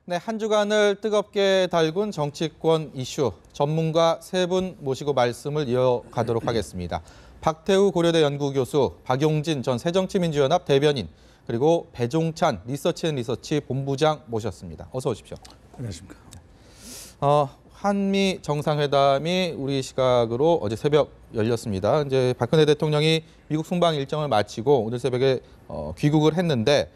네, 한 주간을 뜨겁게 달군 정치권 이슈 전문가 세 분 모시고 말씀을 이어가도록 하겠습니다. 박태우 고려대 연구교수, 박용진 전 새정치민주연합 대변인, 그리고 배종찬 리서치앤리서치 본부장 모셨습니다. 어서 오십시오. 안녕하십니까. 한미 정상회담이 우리 시각으로 어제 새벽 열렸습니다. 이제 박근혜 대통령이 미국 순방 일정을 마치고 오늘 새벽에 귀국을 했는데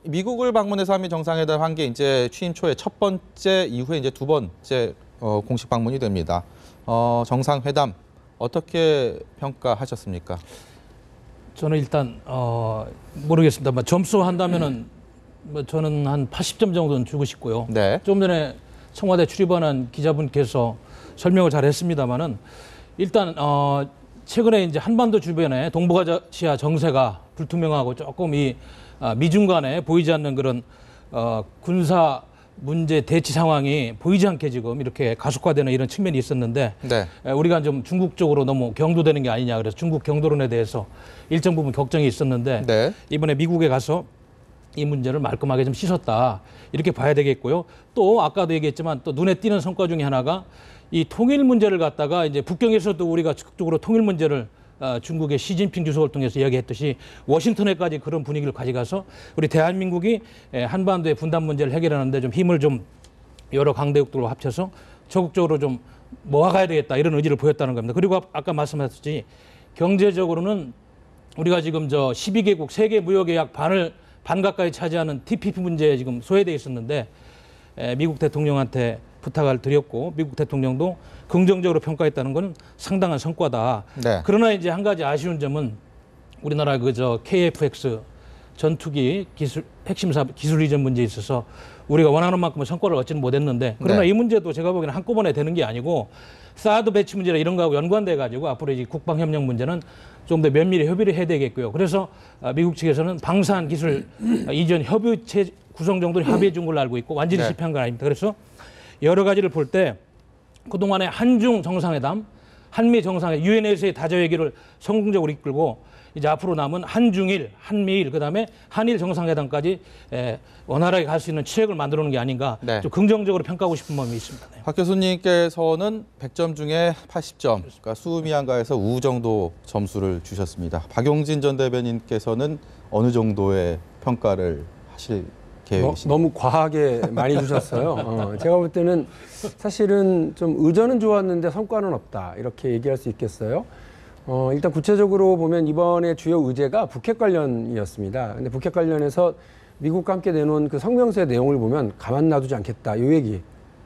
미국을 방문해서 한미 정상회담 한 게 이제 취임 초에 첫 번째 이후에 이제 두 번째 공식 방문이 됩니다. 정상회담 어떻게 평가하셨습니까? 저는 일단 모르겠습니다. 점수 한다면은 저는 한 80점 정도는 주고 싶고요. 네. 좀 전에 청와대 출입하는 기자분께서 설명을 잘 했습니다만은 일단 최근에 이제 한반도 주변에 동북아시아 정세가 불투명하고 조금 이 미중 간에 보이지 않는 그런 군사 문제 대치 상황이 보이지 않게 지금 이렇게 가속화되는 이런 측면이 있었는데 네. 우리가 좀 중국 쪽으로 너무 경도되는 게 아니냐 그래서 중국 경도론에 대해서 일정 부분 걱정이 있었는데 네. 이번에 미국에 가서 이 문제를 말끔하게 좀 씻었다 이렇게 봐야 되겠고요. 또 아까도 얘기했지만 또 눈에 띄는 성과 중에 하나가 이 통일 문제를 갖다가 이제 북경에서도 우리가 적극적으로 통일 문제를 중국의 시진핑 주석을 통해서 이야기했듯이 워싱턴에까지 그런 분위기를 가져가서 우리 대한민국이 한반도의 분단 문제를 해결하는 데 좀 힘을 좀 여러 강대국들과 합쳐서 적극적으로 좀 모아가야 되겠다 이런 의지를 보였다는 겁니다. 그리고 아까 말씀하셨듯이 경제적으로는 우리가 지금 12개국 세계 무역의 반 가까이 차지하는 TPP 문제에 지금 소외돼 있었는데 미국 대통령한테 부탁을 드렸고 미국 대통령도 긍정적으로 평가했다는 건 상당한 성과다. 네. 그러나 이제 한 가지 아쉬운 점은 우리나라 KF-X 전투기 핵심 사업 기술 이전 문제에 있어서 우리가 원하는 만큼의 성과를 얻지는 못했는데 그러나 네. 이 문제도 제가 보기에는 한꺼번에 되는 게 아니고 사드 배치 문제나 이런 거하고 연관돼 가지고 앞으로 이 국방 협력 문제는 좀 더 면밀히 협의를 해야 되겠고요. 그래서 미국 측에서는 방산 기술 이전 협의체 구성 정도는 협의해 준 걸로 알고 있고 완전히 네. 실패한 건 아닙니다. 그래서 여러 가지를 볼 때 그동안의 한중 정상회담, 한미 정상회담, UN에서의 다자회기를 성공적으로 이끌고 이제 앞으로 남은 한중일, 한미일, 그다음에 한일 정상회담까지 원활하게 갈 수 있는 트랙을 만들어 놓은 게 아닌가 네. 좀 긍정적으로 평가하고 싶은 마음이 있습니다. 네. 박 교수님께서는 100점 중에 80점, 그러니까 수미안가에서 우 정도 점수를 주셨습니다. 박용진 전 대변인께서는 어느 정도의 평가를 하실 계획이신가요? 너무 과하게 많이 주셨어요. 제가 볼 때는 사실은 좀 의전은 좋았는데 성과는 없다 이렇게 얘기할 수 있겠어요. 일단 구체적으로 보면 이번에 주요 의제가 북핵 관련이었습니다. 근데 북핵 관련해서 미국과 함께 내놓은 그 성명서의 내용을 보면 가만 놔두지 않겠다 이 얘기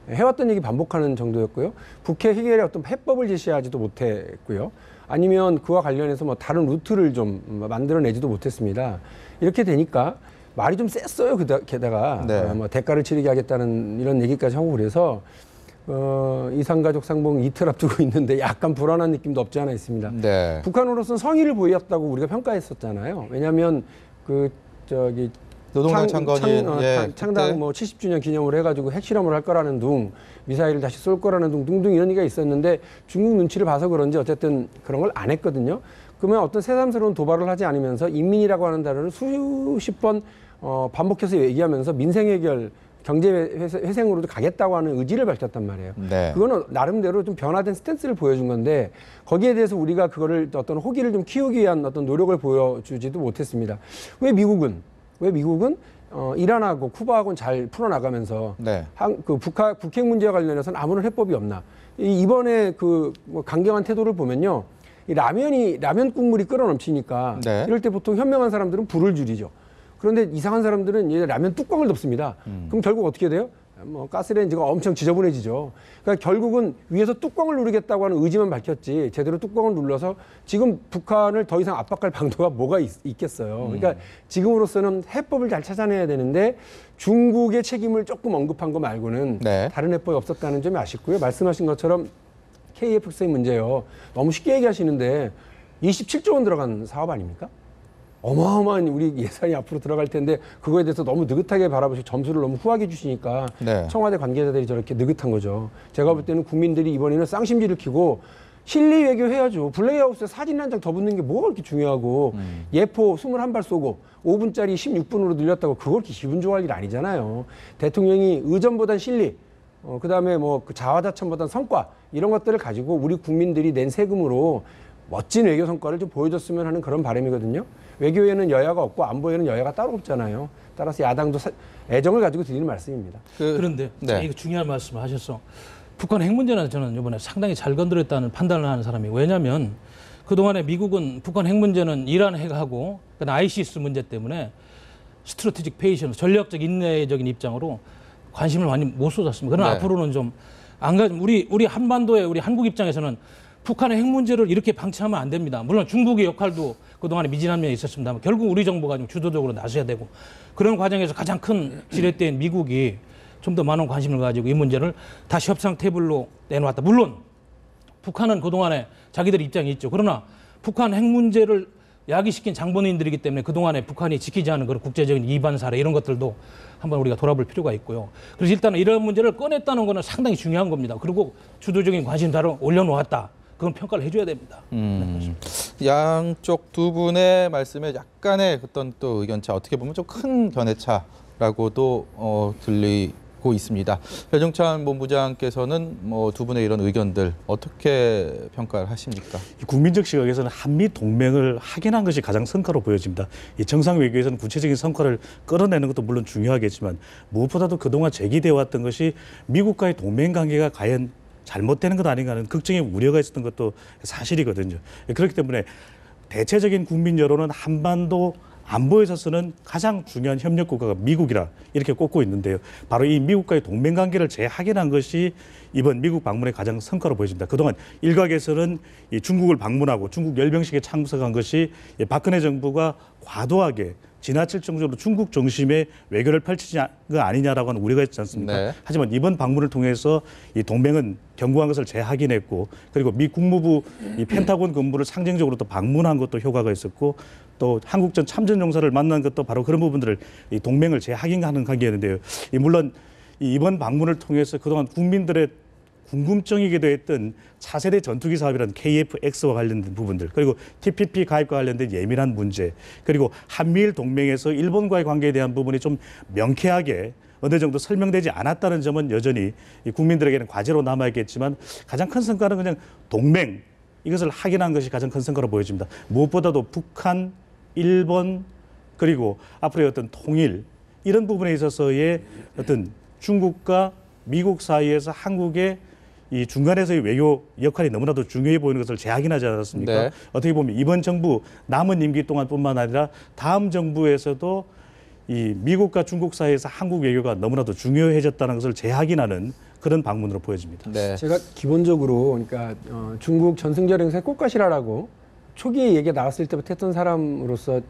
해왔던 얘기 반복하는 정도였고요. 북핵 해결의 어떤 해법을 제시하지도 못했고요. 아니면 그와 관련해서 뭐 다른 루트를 좀 만들어내지도 못했습니다. 이렇게 되니까 말이 좀 셌어요. 게다가 네. 뭐 대가를 치르게 하겠다는 이런 얘기까지 하고 그래서 이산가족 상봉 이틀 앞두고 있는데 약간 불안한 느낌도 없지 않아 있습니다. 네. 북한으로서는 성의를 보였다고 우리가 평가했었잖아요. 왜냐하면 노동당 창건인 창당 뭐 70주년 기념으로 해가지고 핵실험을 할 거라는 둥, 미사일을 다시 쏠 거라는 둥 등등 이런 얘기가 있었는데 중국 눈치를 봐서 그런지 어쨌든 그런 걸 안 했거든요. 그러면 어떤 새삼스러운 도발을 하지 않으면서 인민이라고 하는 단어를 수십 번 반복해서 얘기하면서 민생 해결, 경제 회생으로도 가겠다고 하는 의지를 밝혔단 말이에요. 네. 그거는 나름대로 좀 변화된 스탠스를 보여준 건데 거기에 대해서 우리가 그거를 어떤 호기를 좀 키우기 위한 어떤 노력을 보여주지도 못했습니다. 왜 미국은 이란하고 쿠바하고는 잘 풀어나가면서 네. 북핵 문제와 관련해서는 아무런 해법이 없나. 이번에 뭐 강경한 태도를 보면요. 이 라면 국물이 끓어 넘치니까 네. 이럴 때 보통 현명한 사람들은 불을 줄이죠. 그런데 이상한 사람들은 얘 라면 뚜껑을 덮습니다. 그럼 결국 어떻게 돼요? 뭐 가스레인지가 엄청 지저분해지죠. 그러니까 결국은 위에서 뚜껑을 누르겠다고 하는 의지만 밝혔지 제대로 뚜껑을 눌러서 지금 북한을 더 이상 압박할 방도가 뭐가 있겠어요. 그러니까 지금으로서는 해법을 잘 찾아내야 되는데 중국의 책임을 조금 언급한 거 말고는 네. 다른 해법이 없었다는 점이 아쉽고요. 말씀하신 것처럼 KF-X의 문제요. 너무 쉽게 얘기하시는데 27조 원 들어간 사업 아닙니까? 어마어마한 우리 예산이 앞으로 들어갈 텐데 그거에 대해서 너무 느긋하게 바라보시고 점수를 너무 후하게 주시니까 네. 청와대 관계자들이 저렇게 느긋한 거죠. 제가 볼 때는 국민들이 이번에는 쌍심지를 켜고 실리 외교 해야죠. 블레이하우스에 사진 한 장 더 붙는 게 뭐가 그렇게 중요하고 예포 21발 쏘고 5분짜리 16분으로 늘렸다고 그걸 그렇게 기분 좋아할 일 아니잖아요. 대통령이 의전보단 실리, 그다음에 뭐 그 자화자찬보단 성과 이런 것들을 가지고 우리 국민들이 낸 세금으로 멋진 외교 성과를 좀 보여줬으면 하는 그런 바람이거든요. 외교에는 여야가 없고 안보에는 여야가 따로 없잖아요. 따라서 야당도 애정을 가지고 드리는 말씀입니다. 그런데 네. 이거 중요한 말씀을 하셨어. 북한 핵 문제는 저는 이번에 상당히 잘 건드렸다는 판단을 하는 사람이 왜냐하면 그동안에 미국은 북한 핵 문제는 이란 핵하고 아이시스 문제 때문에 스트래티직 페이션, 전략적 인내적인 입장으로 관심을 많이 못 쏟았습니다. 그러나 네. 앞으로는 좀 안 가. 우리 한반도에 우리 한국 입장에서는 북한의 핵 문제를 이렇게 방치하면 안 됩니다. 물론 중국의 역할도 그동안에 미진한 면이 있었습니다만 결국 우리 정부가 좀 주도적으로 나서야 되고 그런 과정에서 가장 큰 지렛대인 미국이 좀 더 많은 관심을 가지고 이 문제를 다시 협상 테이블로 내놓았다. 물론 북한은 그동안에 자기들 입장이 있죠. 그러나 북한 핵 문제를 야기시킨 장본인들이기 때문에 그동안에 북한이 지키지 않은 그런 국제적인 위반 사례 이런 것들도 한번 우리가 돌아볼 필요가 있고요. 그래서 일단은 이런 문제를 꺼냈다는 것은 상당히 중요한 겁니다. 그리고 주도적인 관심사를 올려놓았다. 그건 평가를 해줘야 됩니다. 양쪽 두 분의 말씀에 약간의 어떤 또 의견차 어떻게 보면 좀 큰 견해차라고도 들리고 있습니다. 배종찬 본부장께서는 뭐 두 분의 이런 의견들 어떻게 평가를 하십니까? 국민적 시각에서는 한미 동맹을 확인한 것이 가장 성과로 보여집니다. 이 정상 외교에서는 구체적인 성과를 끌어내는 것도 물론 중요하겠지만 무엇보다도 그동안 제기되어 왔던 것이 미국과의 동맹 관계가 과연 잘못되는 것 아닌가 하는 걱정의 우려가 있었던 것도 사실이거든요. 그렇기 때문에 대체적인 국민 여론은 한반도 안보에 있어서는 가장 중요한 협력 국가가 미국이라 이렇게 꼽고 있는데요. 바로 이 미국과의 동맹 관계를 재확인한 것이 이번 미국 방문의 가장 성과로 보여집니다. 그동안 일각에서는 이 중국을 방문하고 중국 열병식에 참석한 것이 박근혜 정부가 과도하게 지나칠 정도로 중국 중심의 외교를 펼치지 거 아니냐라고 하는 우려가 있지 않습니까? 네. 하지만 이번 방문을 통해서 이 동맹은 견고한 것을 재확인했고 그리고 미 국무부 이 펜타곤 본부를 상징적으로 또 방문한 것도 효과가 있었고 또 한국전 참전용사를 만난 것도 바로 그런 부분들을 이 동맹을 재확인하는 관계였는데요. 물론 이번 방문을 통해서 그동안 국민들의 궁금증이기도 했던 차세대 전투기 사업이라는 KF-X와 관련된 부분들 그리고 TPP 가입과 관련된 예민한 문제 그리고 한미일 동맹에서 일본과의 관계에 대한 부분이 좀 명쾌하게 어느 정도 설명되지 않았다는 점은 여전히 국민들에게는 과제로 남아있겠지만 가장 큰 성과는 그냥 동맹 이것을 확인한 것이 가장 큰 성과로 보여집니다. 무엇보다도 북한, 일본 그리고 앞으로의 어떤 통일 이런 부분에 있어서의 어떤 중국과 미국 사이에서 한국의 이 중간에서의 외교 역할이 너무나도 중요해 보이는 것을 재확인하지 않았습니까? 네. 어떻게 보면 이번 정부 남은 임기 동안뿐만 아니라 다음 정부에서도 이 미국과 중국 사이에서 한국 외교가 너무나도 중요해졌다는 것을 재확인하는 그런 방문으로 보여집니다. 네. 제가 기본적으로 그러니까 중국 전승절 행사의 꽃가시라라고 초기에 얘기가 나왔을 때부터 했던 사람으로서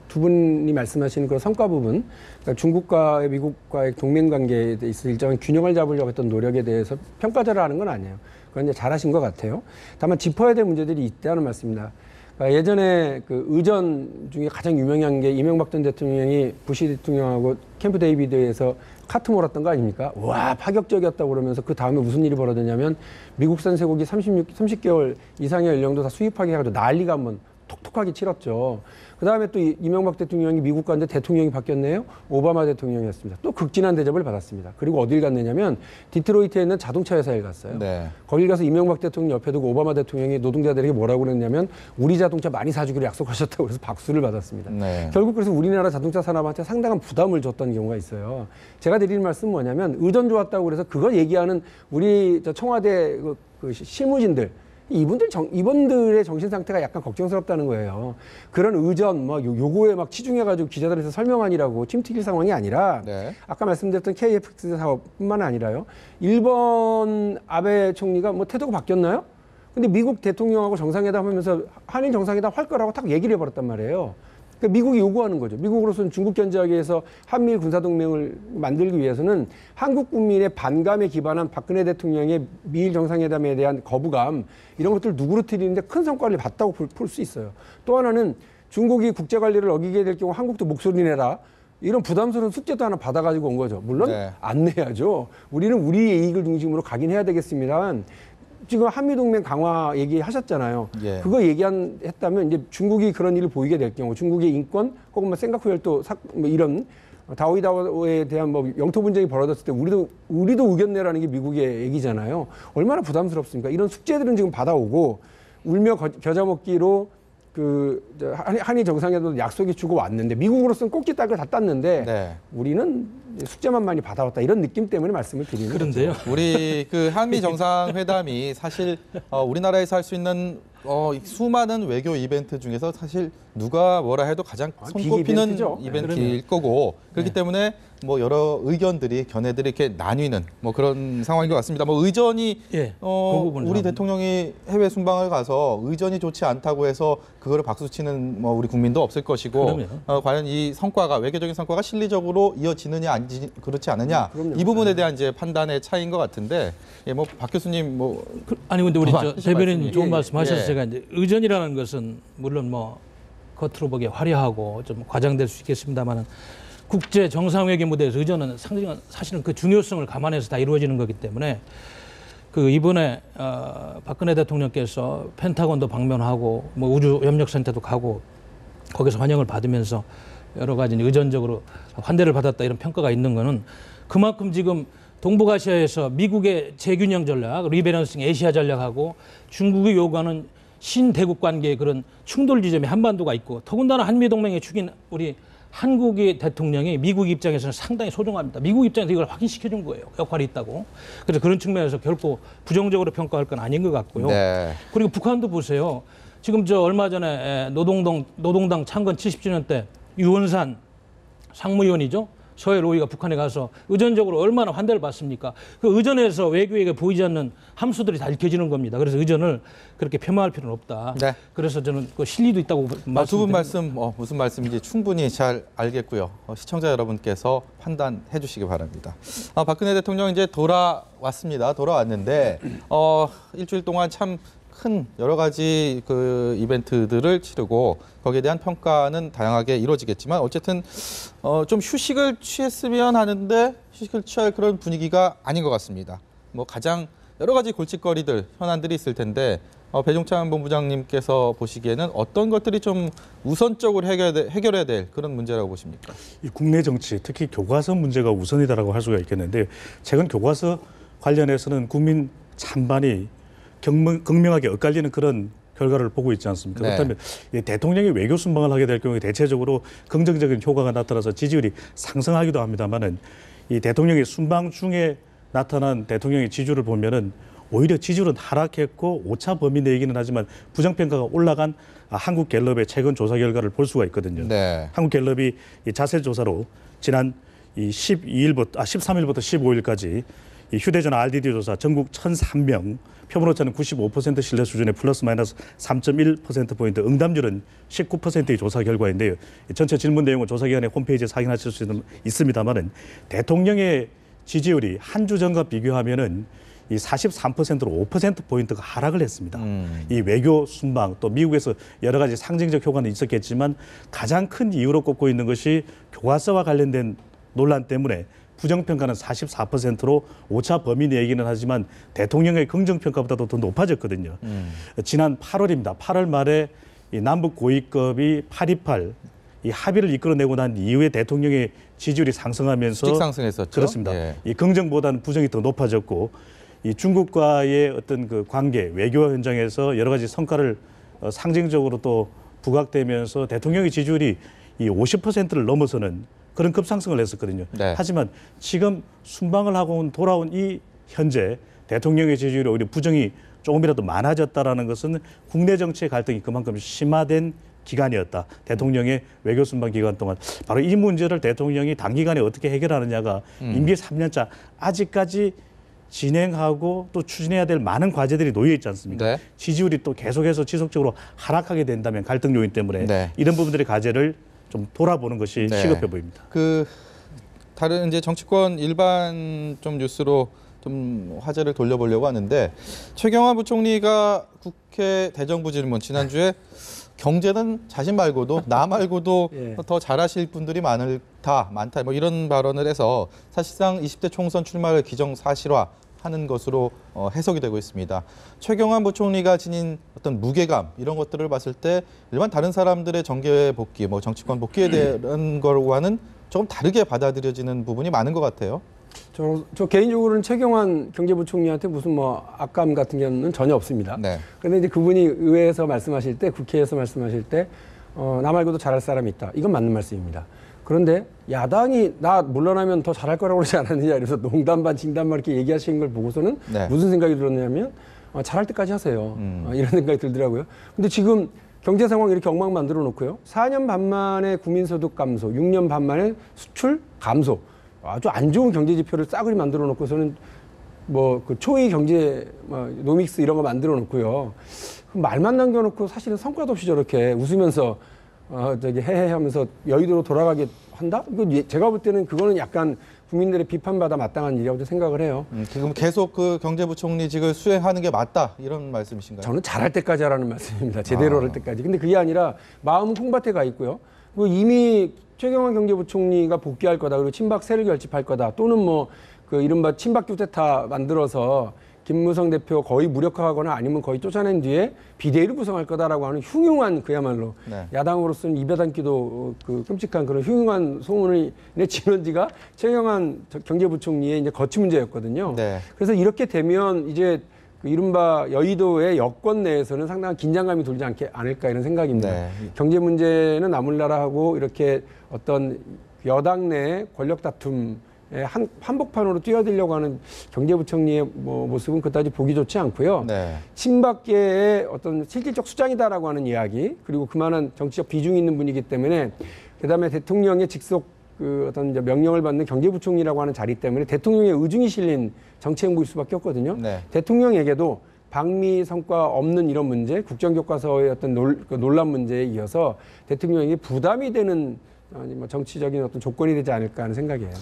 두 분이 말씀하시는 그 성과 부분, 그러니까 중국과 미국과의 동맹 관계에 있어 일정한 균형을 잡으려고 했던 노력에 대해서 평가절을 하는 건 아니에요. 그건 이제 잘하신 것 같아요. 다만 짚어야 될 문제들이 있다는 말씀입니다. 그러니까 예전에 그 의전 중에 가장 유명한 게 이명박 전 대통령이 부시 대통령하고 캠프 데이비드에서 카트 몰았던 거 아닙니까? 와, 파격적이었다고 그러면서 그 다음에 무슨 일이 벌어졌냐면 미국산 쇠고기 30개월 이상의 연령도 다 수입하게 해가지고 난리가 한번 톡톡하게 치렀죠. 그 다음에 또 이명박 대통령이 미국 갔는데 대통령이 바뀌었네요. 오바마 대통령이었습니다. 또 극진한 대접을 받았습니다. 그리고 어딜 갔느냐면 디트로이트에 있는 자동차 회사에 갔어요. 네. 거길 가서 이명박 대통령 옆에 두고 오바마 대통령이 노동자들에게 뭐라고 그랬냐면 우리 자동차 많이 사주기로 약속하셨다고 그래서 박수를 받았습니다. 네. 결국 그래서 우리나라 자동차 산업한테 상당한 부담을 줬던 경우가 있어요. 제가 드리는 말씀은 뭐냐면 의전 좋았다고 그래서 그걸 얘기하는 우리 청와대 그 실무진들 이분들의 정신 상태가 약간 걱정스럽다는 거예요. 그런 의전, 요거에 막 치중해가지고 기자들한테 설명하니라고 침 튀길 상황이 아니라, 네. 아까 말씀드렸던 KF 사업뿐만 아니라요. 일본 아베 총리가 태도가 바뀌었나요? 근데 미국 대통령하고 정상회담 하면서 한일 정상회담 할 거라고 딱 얘기를 해버렸단 말이에요. 그러니까 미국이 요구하는 거죠. 미국으로서는 중국 견제하기 위해서 한미일 군사동맹을 만들기 위해서는 한국 국민의 반감에 기반한 박근혜 대통령의 미일 정상회담에 대한 거부감 이런 것들을 누그러뜨리는데 큰 성과를 봤다고 볼 수 있어요. 또 하나는 중국이 국제관리를 어기게 될 경우 한국도 목소리 내라. 이런 부담스러운 숙제도 하나 받아가지고 온 거죠. 물론 네. 안 내야죠. 우리는 우리의 이익을 중심으로 가긴 해야 되겠습니다만 지금 한미동맹 강화 얘기하셨잖아요. 예. 그거 했다면 이제 중국이 그런 일을 보이게 될 경우 중국의 인권 혹은 뭐 생카쿠 열도 뭐 이런 다오이다오에 대한 뭐 영토 분쟁이 벌어졌을 때 우리도 의견 내라는 게 미국의 얘기잖아요. 얼마나 부담스럽습니까? 이런 숙제들은 지금 받아오고 울며 겨자 먹기로 한일 정상회담도 약속이 주고 왔는데 미국으로서는 꼭지 딱을 다 땄는데 네. 우리는 숙제만 많이 받아왔다 이런 느낌 때문에 말씀을 드리는 그런데요. 거죠. 우리 그 한미 정상회담이 사실 우리나라에서 할 수 있는 수많은 외교 이벤트 중에서 사실 누가 뭐라 해도 가장 손꼽히는 비이벤트죠. 이벤트일 거고 그렇기 때문에 뭐 여러 의견들이 견해들이 이렇게 나뉘는 뭐 그런 상황인 것 같습니다. 뭐 의전이 예, 그 부분을 우리 한번. 대통령이 해외 순방을 가서 의전이 좋지 않다고 해서 그거를 박수치는 뭐 우리 국민도 없을 것이고 그럼요. 과연 이 성과가 외교적인 성과가 실리적으로 이어지느냐 그렇지 않느냐 그럼요. 이 부분에 대한 이제 판단의 차이인 것 같은데 뭐 박 교수님 뭐 아니 근데 우리 하실 대변인님 말씀이- 좋은 예, 말씀하셔서 예. 제가 이제 의전이라는 것은 물론 뭐 겉으로 보기에 화려하고 좀 과장될 수 있겠습니다만은 국제 정상회계 무대에서 의전은 사실은 그 중요성을 감안해서 다 이루어지는 거기 때문에 그 이번에 박근혜 대통령께서 펜타곤도 방문하고 뭐 우주협력센터도 가고 거기서 환영을 받으면서 여러 가지 의전적으로 환대를 받았다 이런 평가가 있는 거는 그만큼 지금 동북아시아에서 미국의 재균형 전략, 리밸런싱 아시아 전략하고 중국이 요구하는 신대국 관계의 그런 충돌 지점이 한반도가 있고 더군다나 한미동맹의 축인 우리 한국의 대통령이 미국 입장에서는 상당히 소중합니다. 미국 입장에서 이걸 확인시켜 준 거예요. 역할이 있다고. 그래서 그런 측면에서 결코 부정적으로 평가할 건 아닌 것 같고요. 네. 그리고 북한도 보세요. 지금 얼마 전에 노동당 창건 70주년 때 유원산 상무위원이죠. 서해 로이가 북한에 가서 의전적으로 얼마나 환대를 받습니까? 그 의전에서 외교에게 보이지 않는 함수들이 다 읽혀지는 겁니다. 그래서 의전을 그렇게 폄하할 필요는 없다. 네. 그래서 저는 그 실리도 있다고 두 분 말씀드립니다. 말씀 무슨 말씀인지 충분히 잘 알겠고요. 시청자 여러분께서 판단해 주시기 바랍니다. 박근혜 대통령 이제 돌아왔습니다. 돌아왔는데 일주일 동안 참 큰 여러 가지 그 이벤트들을 치르고 거기에 대한 평가는 다양하게 이루어지겠지만 어쨌든 좀 휴식을 취했으면 하는데 휴식을 취할 그런 분위기가 아닌 것 같습니다. 뭐 가장 여러 가지 골칫거리들 현안들이 있을 텐데 배종찬 본부장님께서 보시기에는 어떤 것들이 좀 우선적으로 해결해야 될 그런 문제라고 보십니까? 이 국내 정치, 특히 교과서 문제가 우선이다라고 할 수가 있겠는데 최근 교과서 관련해서는 국민 찬반이 극명하게 엇갈리는 그런 결과를 보고 있지 않습니까? 네. 그렇다면 이 대통령이 외교 순방을 하게 될 경우에 대체적으로 긍정적인 효과가 나타나서 지지율이 상승하기도 합니다만은 이 대통령이 순방 중에 나타난 대통령의 지지율을 보면은 오히려 지지율은 하락했고 오차 범위 내이기는 하지만 부정평가가 올라간 한국갤럽의 최근 조사 결과를 볼 수가 있거든요. 네. 한국갤럽이 이 자세 조사로 지난 이 13일부터 15일까지 이 휴대전화 RDD 조사 전국 1,003명, 표본오차는 95% 신뢰 수준의 플러스 마이너스 3.1%포인트, 응답률은 19%의 조사 결과인데요. 전체 질문 내용은 조사기관의 홈페이지에 확인하실 수 있습니다만은 대통령의 지지율이 한 주 전과 비교하면은 이 43%로 5%포인트가 하락을 했습니다. 이 외교 순방 또 미국에서 여러 가지 상징적 효과는 있었겠지만 가장 큰 이유로 꼽고 있는 것이 교과서와 관련된 논란 때문에 부정평가는 44%로 오차 범위 내기는 하지만 대통령의 긍정평가보다도 더 높아졌거든요. 지난 8월입니다. 8월 말에 이 남북 고위급이 8.28 이 합의를 이끌어내고 난 이후에 대통령의 지지율이 상승하면서 수직 상승했었죠. 그렇습니다. 예. 이 긍정보다는 부정이 더 높아졌고 이 중국과의 어떤 그 관계 외교 현장에서 여러 가지 성과를 상징적으로 또 부각되면서 대통령의 지지율이 이 50%를 넘어서는 그런 급상승을 했었거든요. 네. 하지만 지금 순방을 하고 돌아온 이 현재 대통령의 지지율이 오히려 부정이 조금이라도 많아졌다라는 것은 국내 정치의 갈등이 그만큼 심화된 기간이었다. 대통령의 외교 순방 기간 동안 바로 이 문제를 대통령이 단기간에 어떻게 해결하느냐가 임기 3년차 아직까지 진행하고 또 추진해야 될 많은 과제들이 놓여 있지 않습니까? 네. 지지율이 또 계속해서 지속적으로 하락하게 된다면 갈등 요인 때문에 네. 이런 부분들의 과제를 좀 돌아보는 것이 네. 시급해 보입니다. 그 다른 이제 정치권 일반 좀 뉴스로 좀 화제를 돌려보려고 하는데 최경환 부총리가 국회 대정부 질문 지난주에 경제는 자신 말고도 나 말고도 예. 더 잘하실 분들이 많다 뭐 이런 발언을 해서 사실상 20대 총선 출마를 기정사실화 하는 것으로 해석이 되고 있습니다. 최경환 부총리가 지닌 어떤 무게감 이런 것들을 봤을 때 일반 다른 사람들의 정계 복귀, 뭐 정치권 복귀에 대한 거와는 조금 다르게 받아들여지는 부분이 많은 것 같아요. 저 개인적으로는 최경환 경제부총리한테 무슨 뭐 악감 같은 경우는 전혀 없습니다. 네. 그런데 이제 그분이 의회에서 말씀하실 때, 국회에서 말씀하실 때, 나 말고도 잘할 사람이 있다. 이건 맞는 말씀입니다. 그런데 야당이 나 물러나면 더 잘할 거라고 그러지 않았느냐 이래서 농담 반 진담 반 이렇게 얘기하시는 걸 보고서는 네. 무슨 생각이 들었냐면 잘할 때까지 하세요. 이런 생각이 들더라고요. 근데 지금 경제 상황 이렇게 엉망 만들어 놓고요. 4년 반 만에 국민소득 감소, 6년 반 만에 수출 감소. 아주 안 좋은 경제 지표를 싸그리 만들어 놓고서는 뭐 그 초이 경제 노믹스 이런 거 만들어 놓고요. 말만 남겨놓고 사실은 성과도 없이 저렇게 웃으면서 저기 헤헤 하면서 여의도로 돌아가게 한다? 이거 제가 볼 때는 그거는 약간 국민들의 비판받아 마땅한 일이라고 생각을 해요. 지금 계속 그 경제부총리직을 수행하는 게 맞다 이런 말씀이신가요? 저는 잘할 때까지 하라는 말씀입니다. 제대로 할 때까지. 근데 그게 아니라 마음은 콩밭에 가 있고요. 그리고 이미 최경환 경제부총리가 복귀할 거다. 그리고 친박세를 결집할 거다. 또는 뭐 그 이른바 친박 교태타 만들어서 김무성 대표 거의 무력화하거나 아니면 거의 쫓아낸 뒤에 비대위를 구성할 거다라고 하는 흉흉한 그야말로 네. 야당으로서는 입에 담기도 그 끔찍한 그런 흉흉한 소문의 진원지가 최경환 경제부총리의 이제 거취 문제였거든요. 네. 그래서 이렇게 되면 이제 그 이른바 여의도의 여권 내에서는 상당한 긴장감이 돌지 않을까 이런 생각입니다. 네. 경제 문제는 남을 나라하고 이렇게 어떤 여당 내 권력 다툼 한복판으로 뛰어들려고 하는 경제부총리의 모습은 그다지 보기 좋지 않고요. 네. 친박계의 어떤 실질적 수장이다라고 하는 이야기, 그리고 그만한 정치적 비중이 있는 분이기 때문에 그다음에 대통령의 직속 그 어떤 이제 명령을 받는 경제부총리라고 하는 자리 때문에 대통령의 의중이 실린 정치 행보일 수밖에 없거든요. 네. 대통령에게도 방미 성과 없는 이런 문제, 국정교과서의 어떤 논란 문제에 이어서 대통령에게 부담이 되는 아니 뭐 정치적인 어떤 조건이 되지 않을까 하는 생각이에요.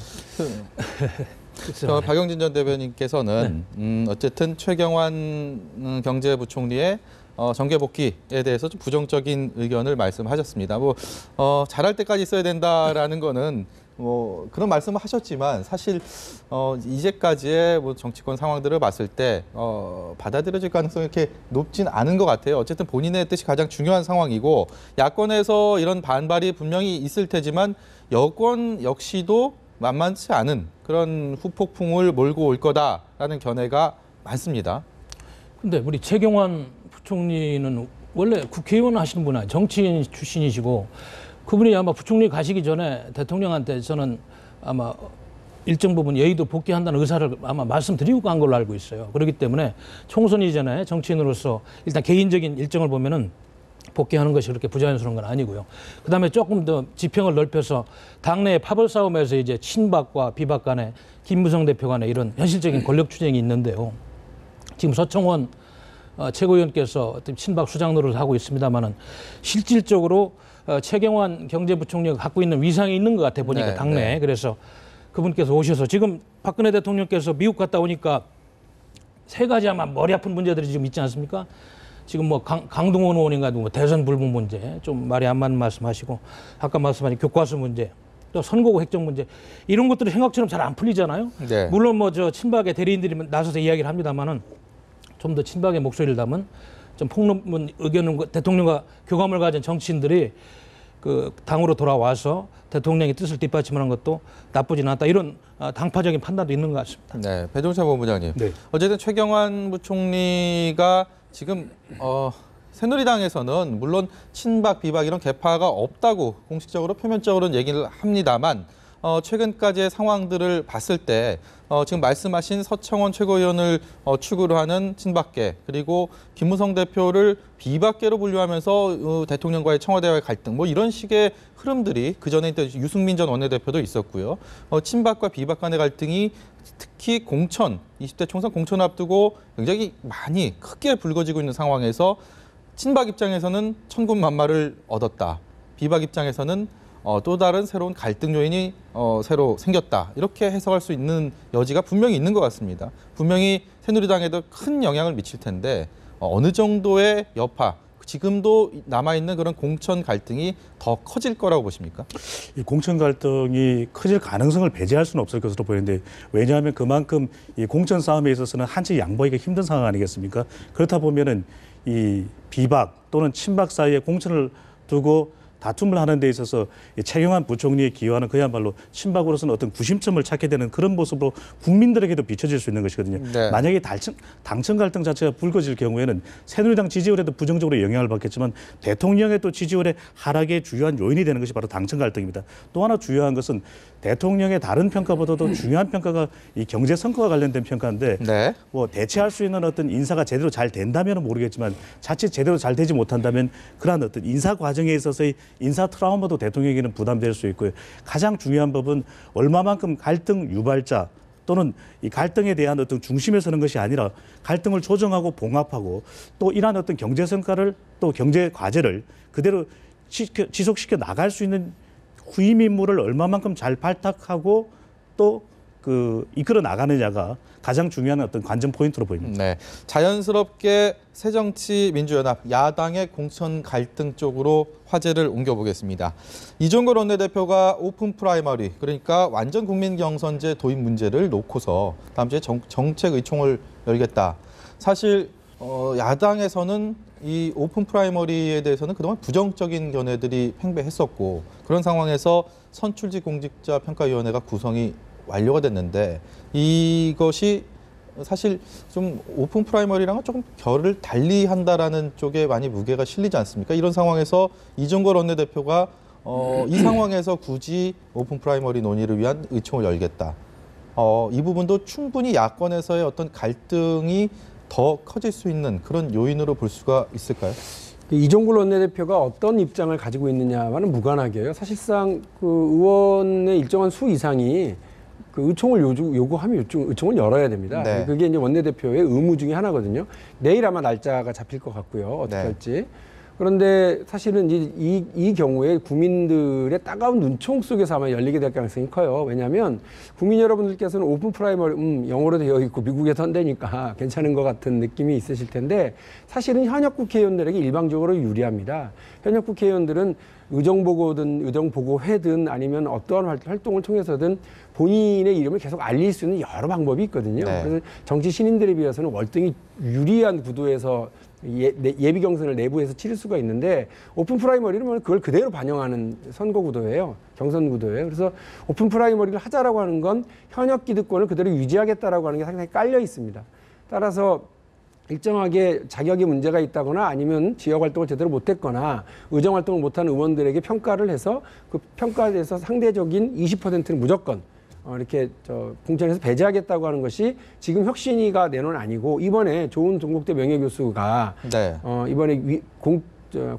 박영진 전 대변인께서는 어쨌든 최경환 경제부총리의 정계 복귀에 대해서 좀 부정적인 의견을 말씀하셨습니다. 뭐 잘할 때까지 있어야 된다라는 거는 뭐 그런 말씀을 하셨지만 사실 이제까지의 뭐 정치권 상황들을 봤을 때 받아들여질 가능성이 이렇게 높진 않은 것 같아요. 어쨌든 본인의 뜻이 가장 중요한 상황이고 야권에서 이런 반발이 분명히 있을 테지만 여권 역시도 만만치 않은 그런 후폭풍을 몰고 올 거다라는 견해가 많습니다. 근데 우리 최경환 부총리는 원래 국회의원 하시는 분 아니에요. 정치인 출신이시고 그분이 아마 부총리 가시기 전에 대통령한테 저는 아마 일정 부분 여의도 복귀한다는 의사를 아마 말씀드리고 간 걸로 알고 있어요. 그렇기 때문에 총선 이전에 정치인으로서 일단 개인적인 일정을 보면은 복귀하는 것이 그렇게 부자연스러운 건 아니고요. 그다음에 조금 더 지평을 넓혀서 당내 파벌 싸움에서 이제 친박과 비박 간에 김무성 대표 간에 이런 현실적인 권력 투쟁이 있는데요. 지금 서청원 최고위원께서 친박 수장 노릇을 하고 있습니다만은 실질적으로 최경환 경제부총리가 갖고 있는 위상이 있는 것 같아 보니까 네, 당내에. 네. 그래서 그분께서 오셔서 지금 박근혜 대통령께서 미국 갔다 오니까 세 가지 아마 머리 아픈 문제들이 지금 있지 않습니까? 지금 뭐 강동원 의원인가 뭐 대선 불복 문제 좀 말이 안 맞는 말씀하시고 아까 말씀하신 교과서 문제 또 선거구 획정 문제 이런 것들이 생각처럼 잘 안 풀리잖아요. 네. 물론 뭐 저 친박의 대리인들이 나서서 이야기를 합니다만은 좀 더 친박의 목소리를 담은 좀 폭넓은 의견을 대통령과 교감을 가진 정치인들이 그 당으로 돌아와서 대통령의 뜻을 뒷받침하는 것도 나쁘진 않다. 이런 당파적인 판단도 있는 것 같습니다. 네, 배종찬 본부장님. 네. 어쨌든 최경환 부총리가 지금 새누리당에서는 물론 친박, 비박 이런 계파가 없다고 공식적으로 표면적으로는 얘기를 합니다만 최근까지의 상황들을 봤을 때 지금 말씀하신 서청원 최고위원을 축으로 하는 친박계 그리고 김무성 대표를 비박계로 분류하면서 대통령과의 청와대와의 갈등 뭐 이런 식의 흐름들이 그전에 유승민 전 원내대표도 있었고요. 친박과 비박 간의 갈등이 특히 공천, 20대 총선 공천 앞두고 굉장히 많이 크게 불거지고 있는 상황에서 친박 입장에서는 천군만마를 얻었다. 비박 입장에서는 또 다른 새로운 갈등 요인이 새로 생겼다. 이렇게 해석할 수 있는 여지가 분명히 있는 것 같습니다. 분명히 새누리당에도 큰 영향을 미칠 텐데 어느 정도의 여파 지금도 남아있는 그런 공천 갈등이 더 커질 거라고 보십니까? 이 공천 갈등이 커질 가능성을 배제할 수는 없을 것으로 보이는데 왜냐하면 그만큼 이 공천 싸움에 있어서는 한치 양보하기가 힘든 상황 아니겠습니까? 그렇다 보면은 이 비박 또는 친박 사이에 공천을 두고 다툼을 하는 데 있어서 이 최경환 부총리의 기여하는 그야말로 친박으로서는 어떤 구심점을 찾게 되는 그런 모습으로 국민들에게도 비춰질 수 있는 것이거든요. 네. 만약에 당청 갈등 자체가 불거질 경우에는 새누리당 지지율에도 부정적으로 영향을 받겠지만 대통령의 또 지지율의 하락의 주요한 요인이 되는 것이 바로 당청 갈등입니다. 또 하나 주요한 것은 대통령의 다른 평가보다도 중요한 평가가 이 경제 성과와 관련된 평가인데 네. 뭐 대체할 수 있는 어떤 인사가 제대로 잘 된다면 모르겠지만 자칫 제대로 잘 되지 못한다면 그러한 어떤 인사 과정에 있어서의 인사 트라우마도 대통령에게는 부담될 수 있고요. 가장 중요한 법은 얼마만큼 갈등 유발자 또는 이 갈등에 대한 어떤 중심에 서는 것이 아니라 갈등을 조정하고 봉합하고 또 이러한 어떤 경제 성과를 또 경제 과제를 그대로 지속시켜 나갈 수 있는 후임 인물을 얼마만큼 잘 발탁하고 또 이끌어 나가느냐가 가장 중요한 어떤 관전 포인트로 보입니다. 네, 자연스럽게 새정치민주연합 야당의 공천 갈등 쪽으로 화제를 옮겨보겠습니다. 이종걸 원내대표가 오픈 프라이머리, 그러니까 완전 국민 경선제 도입 문제를 놓고서 다음 주에 정책 의총을 열겠다. 사실 야당에서는 이 오픈 프라이머리에 대해서는 그동안 부정적인 견해들이 팽배했었고 그런 상황에서 선출직 공직자 평가위원회가 구성이 완료가 됐는데 이것이 사실 좀 오픈 프라이머리랑은 조금 결을 달리 한다라는 쪽에 많이 무게가 실리지 않습니까? 이런 상황에서 이종걸 원내대표가 이 상황에서 굳이 오픈 프라이머리 논의를 위한 의총을 열겠다. 이 부분도 충분히 야권에서의 어떤 갈등이 더 커질 수 있는 그런 요인으로 볼 수가 있을까요? 이종걸 원내대표가 어떤 입장을 가지고 있느냐와는 무관하게요. 사실상 그 의원의 일정한 수 이상이 그 의총을 요구하면 의총을 열어야 됩니다. 네. 그게 이제 원내대표의 의무 중에 하나거든요. 내일 아마 날짜가 잡힐 것 같고요. 어떻게 네. 할지. 그런데 사실은 이 경우에 국민들의 따가운 눈총 속에서 아마 열리게 될 가능성이 커요. 왜냐하면 국민 여러분들께서는 오픈 프라이머리 영어로 되어 있고 미국에서 한다니까 괜찮은 것 같은 느낌이 있으실 텐데 사실은 현역 국회의원들에게 일방적으로 유리합니다. 현역 국회의원들은 의정보고든 의정보고회든 아니면 어떠한 활동을 통해서든 본인의 이름을 계속 알릴 수 있는 여러 방법이 있거든요. 네. 그래서 정치 신인들에 비해서는 월등히 유리한 구도에서 예비 경선을 내부에서 치를 수가 있는데 오픈 프라이머리는 그걸 그대로 반영하는 선거 구도예요. 경선 구도예요. 그래서 오픈 프라이머리를 하자라고 하는 건 현역 기득권을 그대로 유지하겠다라고 하는 게 상당히 깔려 있습니다. 따라서 일정하게 자격에 문제가 있다거나 아니면 지역 활동을 제대로 못했거나 의정 활동을 못하는 의원들에게 평가를 해서 그 평가에서 상대적인 20%는 무조건 이렇게 공천에서 배제하겠다고 하는 것이 지금 혁신위가 내놓은 아니고 이번에 조은 동국대 명예교수가 네. 이번에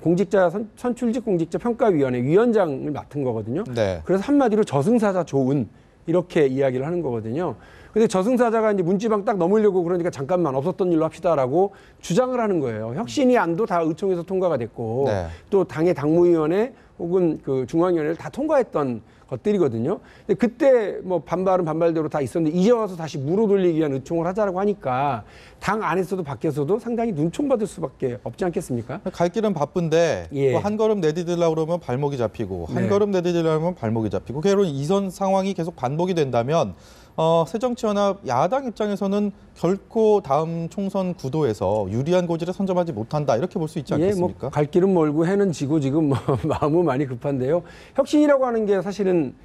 공직자 선출직 공직자 평가위원회 위원장을 맡은 거거든요. 네. 그래서 한마디로 저승사자 조은 이렇게 이야기를 하는 거거든요. 근데 저승사자가 이제 문지방 딱 넘으려고 그러니까 잠깐만 없었던 일로 합시다라고 주장을 하는 거예요. 혁신위 안도 다 의총에서 통과가 됐고 네. 또 당의 당무위원회 혹은 그 중앙위원회를 다 통과했던 것들이거든요. 근데 그때 뭐 반발은 반발대로 다 있었는데 이제 와서 다시 무로 돌리기 위한 의총을 하자라고 하니까 당 안에서도 밖에서도 상당히 눈총 받을 수밖에 없지 않겠습니까? 갈 길은 바쁜데 예. 뭐 한 걸음 내디디려고 그러면 발목이 잡히고 한 네. 걸음 내디디려고 하면 발목이 잡히고 그런 이선 상황이 계속 반복이 된다면 새정치연합 야당 입장에서는 결코 다음 총선 구도에서 유리한 고지를 선점하지 못한다 이렇게 볼 수 있지 않겠습니까? 뭐 갈 길은 멀고 해는 지고 지금 뭐 마음은 많이 급한데요. 혁신이라고 하는 게 사실은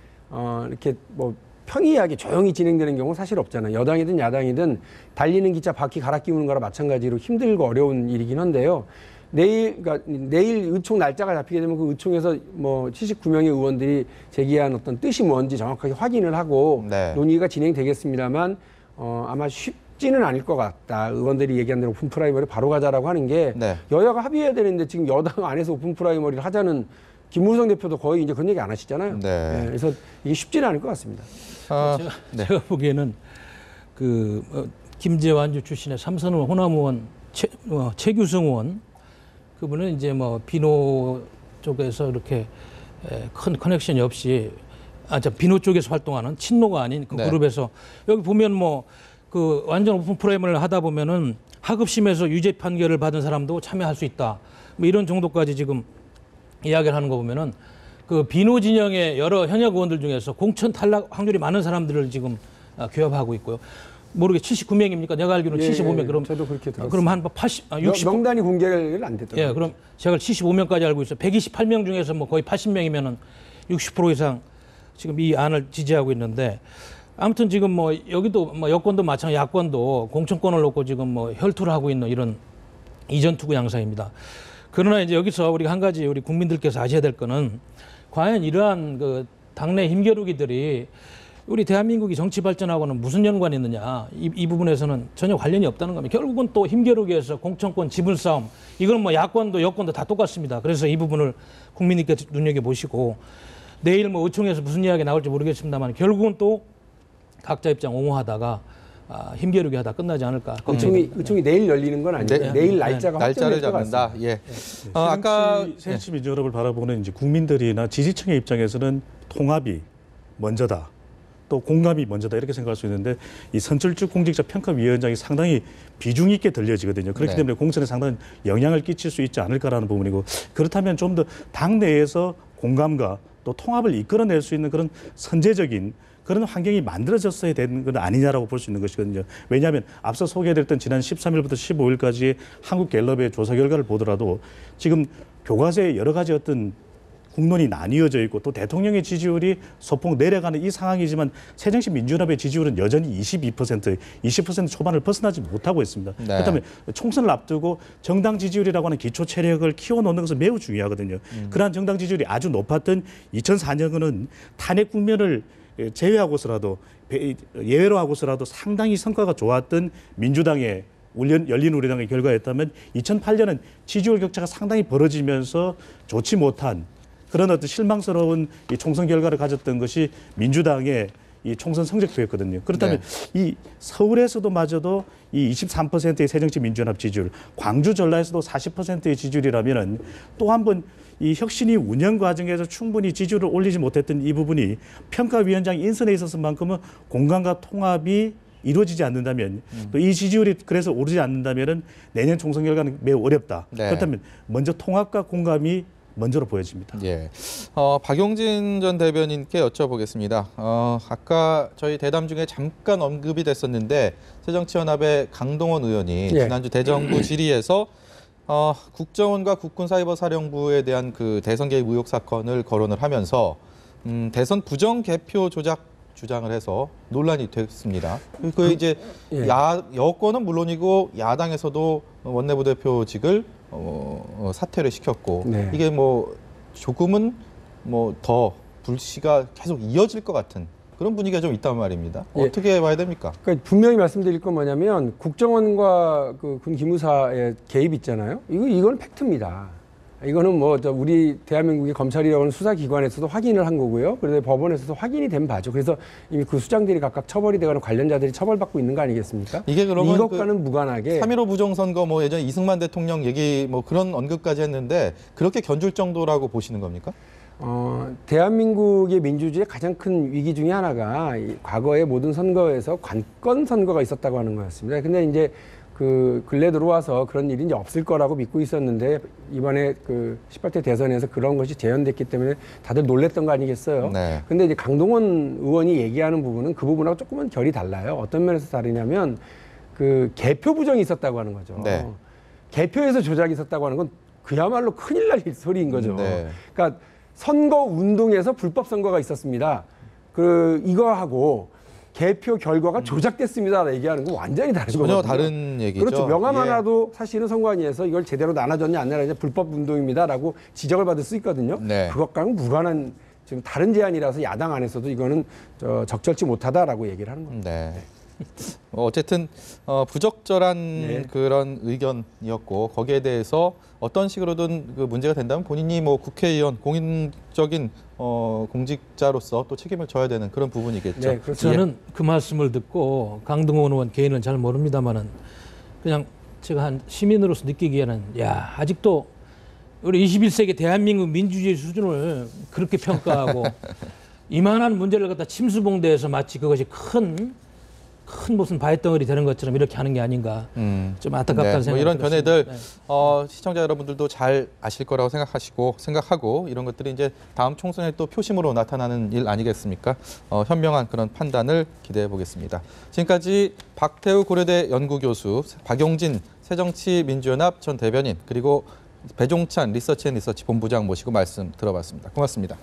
이렇게 뭐 평이하게 조용히 진행되는 경우는 사실 없잖아요. 여당이든 야당이든 달리는 기차 바퀴 갈아 끼우는 거랑 마찬가지로 힘들고 어려운 일이긴 한데요. 내일 의총 날짜가 잡히게 되면 그 의총에서 뭐 79명의 의원들이 제기한 어떤 뜻이 뭔지 정확하게 확인을 하고 네. 논의가 진행되겠습니다만 아마 쉽지는 않을 것 같다. 의원들이 얘기한 대로 오픈 프라이머리 바로 가자라고 하는 게 네. 여야가 합의해야 되는데 지금 여당 안에서 오픈 프라이머리를 하자는 김무성 대표도 거의 이제 그런 얘기 안 하시잖아요. 네. 그래서 이게 쉽지는 않을 것 같습니다. 제가 보기에는 김재완주 출신의 삼선 의원, 호남 의원, 최규성 의원 그분은 이제 뭐 비노 쪽에서 이렇게 큰 커넥션이 없이 비노 쪽에서 활동하는 친노가 아닌 그 네. 그룹에서 여기 보면 뭐 그 완전 오픈 프레임을 하다 보면은 하급심에서 유죄 판결을 받은 사람도 참여할 수 있다. 뭐 이런 정도까지 지금 이야기를 하는 거 보면은 그 비노 진영의 여러 현역 의원들 중에서 공천 탈락 확률이 많은 사람들을 지금 규합하고 있고요. 모르게 79명입니까? 내가 알기로는 75명. 그럼 저도 그렇게 들었어요. 그럼 한 60 명단이 공개가 안 됐더라고요. 예, 그럼 제가 75명까지 알고 있어요. 128명 중에서 뭐 거의 80명이면은 60% 이상 지금 이 안을 지지하고 있는데 아무튼 지금 뭐 여기도 뭐 여권도 마찬가지 야권도 공천권을 놓고 지금 뭐 혈투를 하고 있는 이런 이전투구 양상입니다. 그러나 이제 여기서 우리가 한 가지 우리 국민들께서 아셔야 될 거는 과연 이러한 그 당내 힘겨루기들이 우리 대한민국이 정치 발전하고는 무슨 연관이 있느냐 이 부분에서는 전혀 관련이 없다는 겁니다. 결국은 또 힘겨루기에서 공천권 지분 싸움 이건 뭐 야권도 여권도 다 똑같습니다. 그래서 이 부분을 국민님께 눈여겨보시고 내일 뭐 의총에서 무슨 이야기 나올지 모르겠습니다만 결국은 또 각자 입장 옹호하다가 힘겨루기 하다 끝나지 않을까. 의총이 내일 열리는 건 아니에요. 네. 내일 날짜가 날짜를 확정될 것 잡는다. 같습니다. 예. 아까 새정치민주연합을 바라보는 이제 국민들이나 지지층의 입장에서는 통합이 먼저다. 또 공감이 먼저다 이렇게 생각할 수 있는데 이 선출직 공직자 평가위원장이 상당히 비중 있게 들려지거든요. 그렇기 네. 때문에 공천에 상당한 영향을 끼칠 수 있지 않을까라는 부분이고 그렇다면 좀 더 당내에서 공감과 또 통합을 이끌어낼 수 있는 그런 선제적인 그런 환경이 만들어졌어야 되는 건 아니냐라고 볼 수 있는 것이거든요. 왜냐하면 앞서 소개해드렸던 지난 13일부터 15일까지의 한국갤럽의 조사 결과를 보더라도 지금 교과서에 여러 가지 어떤 국론이 나뉘어져 있고 또 대통령의 지지율이 소폭 내려가는 이 상황이지만 새정치민주연합의 지지율은 여전히 20% 초반을 벗어나지 못하고 있습니다. 네. 그렇다면 총선을 앞두고 정당 지지율이라고 하는 기초 체력을 키워놓는 것은 매우 중요하거든요. 그러한 정당 지지율이 아주 높았던 2004년은 탄핵 국면을 제외하고서라도 예외로 하고서라도 상당히 성과가 좋았던 민주당의 열린우리당의 결과였다면 2008년은 지지율 격차가 상당히 벌어지면서 좋지 못한 그런 어떤 실망스러운 이 총선 결과를 가졌던 것이 민주당의 이 총선 성적표였거든요. 그렇다면 이 서울에서도 마저도 이 23%의 새정치민주연합 지지율, 광주 전라에서도 40%의 지지율이라면은 또 한 번 이 혁신이 운영 과정에서 충분히 지지율을 올리지 못했던 이 부분이 평가위원장 인선에 있어서만큼은 공감과 통합이 이루어지지 않는다면 또 이 지지율이 그래서 오르지 않는다면은 내년 총선 결과는 매우 어렵다. 네. 그렇다면 먼저 통합과 공감이 먼저로 보여집니다. 예. 박용진 전 대변인께 여쭤보겠습니다. 아까 저희 대담 중에 잠깐 언급이 됐었는데 새정치연합의 강동원 의원이 예. 지난주 대정부 질의에서 국정원과 국군사이버사령부에 대한 그 대선 개입 의혹 사건을 거론을 하면서 대선 부정 개표 조작 주장을 해서 논란이 됐습니다. 그 이제 예. 여권은 물론이고 야당에서도 원내부 대표직을 사퇴를 시켰고 네. 이게 뭐 조금은 뭐 더 불씨가 계속 이어질 것 같은 그런 분위기가 좀 있단 말입니다. 예. 어떻게 봐야 됩니까? 그러니까 분명히 말씀드릴 건 뭐냐면 국정원과 그 군 기무사의 개입 있잖아요. 이건 팩트입니다. 이거는 뭐 우리 대한민국의 검찰이라고 하는 수사기관에서도 확인을 한 거고요. 그런데 법원에서도 확인이 된 바죠. 그래서 이미 그 수장들이 각각 처벌이 되거나 관련자들이 처벌받고 있는 거 아니겠습니까? 이게 그러면 이것과는 무관하게 3.15 부정선거 뭐 예전에 이승만 대통령 얘기 뭐 그런 언급까지 했는데 그렇게 견줄 정도라고 보시는 겁니까? 대한민국의 민주주의의 가장 큰 위기 중에 하나가 과거의 모든 선거에서 관권 선거가 있었다고 하는 거였습니다. 근데 이제 그 근래 들어와서 그런 일이 이제 없을 거라고 믿고 있었는데 이번에 그 18대 대선에서 그런 것이 재현됐기 때문에 다들 놀랬던 거 아니겠어요? 네. 근데 이제 강동원 의원이 얘기하는 부분은 그 부분하고 조금은 결이 달라요. 어떤 면에서 다르냐면 그 개표 부정이 있었다고 하는 거죠. 네. 개표에서 조작이 있었다고 하는 건 그야말로 큰일 날 소리인 거죠. 네. 그러니까 선거 운동에서 불법 선거가 있었습니다. 이거하고 개표 결과가 조작됐습니다. 얘기하는 건 완전히 다른 거죠. 전혀 다른 얘기죠. 그렇죠. 명함 예. 하나도 사실은 선관위에서 이걸 제대로 나눠줬냐 안 나눠줬냐 불법 운동입니다라고 지적을 받을 수 있거든요. 네. 그것과는 무관한 지금 다른 제안이라서 야당 안에서도 이거는 적절치 못하다라고 얘기를 하는 겁니다. 네. 어쨌든 부적절한 네. 그런 의견이었고 거기에 대해서 어떤 식으로든 그 문제가 된다면 본인이 뭐 국회의원 공인적인 공직자로서 또 책임을 져야 되는 그런 부분이겠죠. 네, 그렇죠. 저는 그 말씀을 듣고 강동원 의원 개인은 잘 모릅니다만은 그냥 제가 한 시민으로서 느끼기에는 야 아직도 우리 21세기 대한민국 민주주의 수준을 그렇게 평가하고 이만한 문제를 갖다 침수봉대해서 마치 그것이 큰 큰 무슨 바위덩어리 되는 것처럼 이렇게 하는 게 아닌가 좀 안타깝다는 네, 생각이 뭐 이런 들었습니다. 견해들 네. 시청자 여러분들도 잘 아실 거라고 생각하고 이런 것들이 이제 다음 총선에 또 표심으로 나타나는 일 아니겠습니까? 현명한 그런 판단을 기대해 보겠습니다. 지금까지 박태우 고려대 연구교수, 박용진 새정치민주연합 전 대변인 그리고 배종찬 리서치앤리서치 본부장 모시고 말씀 들어봤습니다. 고맙습니다.